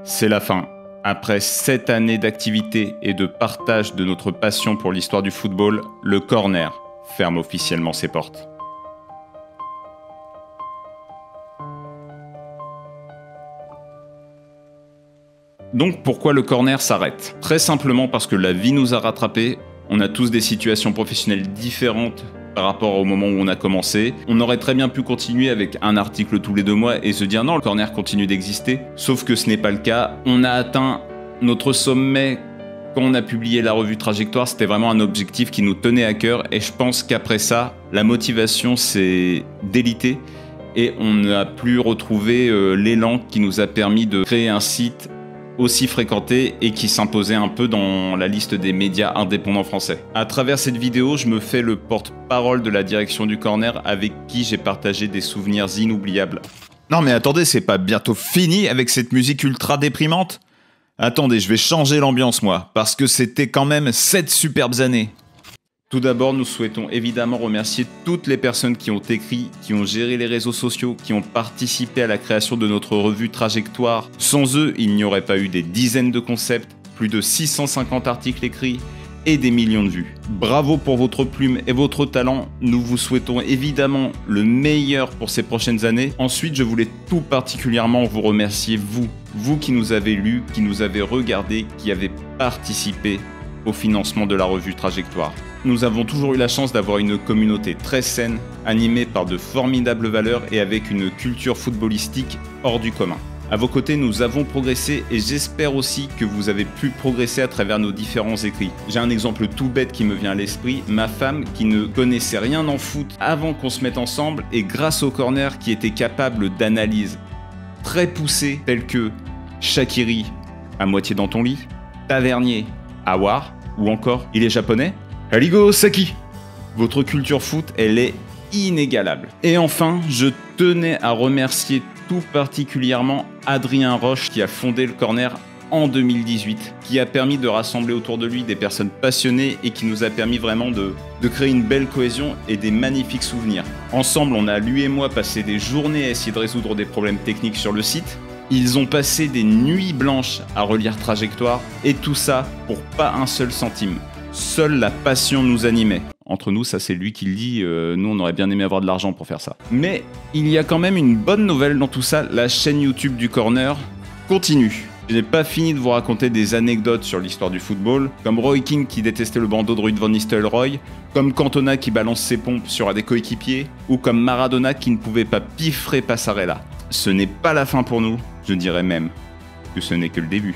C'est la fin. Après 7 années d'activité et de partage de notre passion pour l'histoire du football, le corner ferme officiellement ses portes. Donc pourquoi le corner s'arrête? Très simplement parce que la vie nous a rattrapés, on a tous des situations professionnelles différentes par rapport au moment où on a commencé. On aurait très bien pu continuer avec un article tous les 2 mois et se dire non, le corner continue d'exister, sauf que ce n'est pas le cas. On a atteint notre sommet quand on a publié la revue Trajectoire, c'était vraiment un objectif qui nous tenait à cœur et je pense qu'après ça, la motivation s'est délitée et on n'a plus retrouvé l'élan qui nous a permis de créer un site aussi fréquenté et qui s'imposait un peu dans la liste des médias indépendants français. À travers cette vidéo, je me fais le porte-parole de la direction du corner avec qui j'ai partagé des souvenirs inoubliables. Non mais attendez, c'est pas bientôt fini avec cette musique ultra déprimante? Attendez, je vais changer l'ambiance moi, parce que c'était quand même 7 superbes années. Tout d'abord, nous souhaitons évidemment remercier toutes les personnes qui ont écrit, qui ont géré les réseaux sociaux, qui ont participé à la création de notre revue Trajectoire. Sans eux, il n'y aurait pas eu des dizaines de concepts, plus de 650 articles écrits et des millions de vues. Bravo pour votre plume et votre talent. Nous vous souhaitons évidemment le meilleur pour ces prochaines années. Ensuite, je voulais tout particulièrement vous remercier, vous qui nous avez lus, qui nous avez regardés, qui avez participé au financement de la revue Trajectoire. Nous avons toujours eu la chance d'avoir une communauté très saine, animée par de formidables valeurs et avec une culture footballistique hors du commun. À vos côtés, nous avons progressé et j'espère aussi que vous avez pu progresser à travers nos différents écrits. J'ai un exemple tout bête qui me vient à l'esprit, ma femme qui ne connaissait rien en foot avant qu'on se mette ensemble et grâce au corner qui était capable d'analyses très poussées telles que Shaqiri à moitié dans ton lit, Tavernier, Awar ou encore il est japonais, Arigo Saki. Votre culture foot, elle est inégalable. Et enfin, je tenais à remercier tout particulièrement Adrien Roche qui a fondé le corner en 2018, qui a permis de rassembler autour de lui des personnes passionnées et qui nous a permis vraiment de créer une belle cohésion et des magnifiques souvenirs. Ensemble, on a, lui et moi, passé des journées à essayer de résoudre des problèmes techniques sur le site. Ils ont passé des nuits blanches à relire Trajectoire et tout ça pour pas un seul centime. Seule la passion nous animait. Entre nous, ça c'est lui qui le dit, nous on aurait bien aimé avoir de l'argent pour faire ça. Mais il y a quand même une bonne nouvelle dans tout ça, la chaîne YouTube du Corner continue. Je n'ai pas fini de vous raconter des anecdotes sur l'histoire du football, comme Roy Keane qui détestait le bandeau de Ruud van Nistelrooy, comme Cantona qui balance ses pompes sur des coéquipiers, ou comme Maradona qui ne pouvait pas piffrer Passarella. Ce n'est pas la fin pour nous, je dirais même que ce n'est que le début.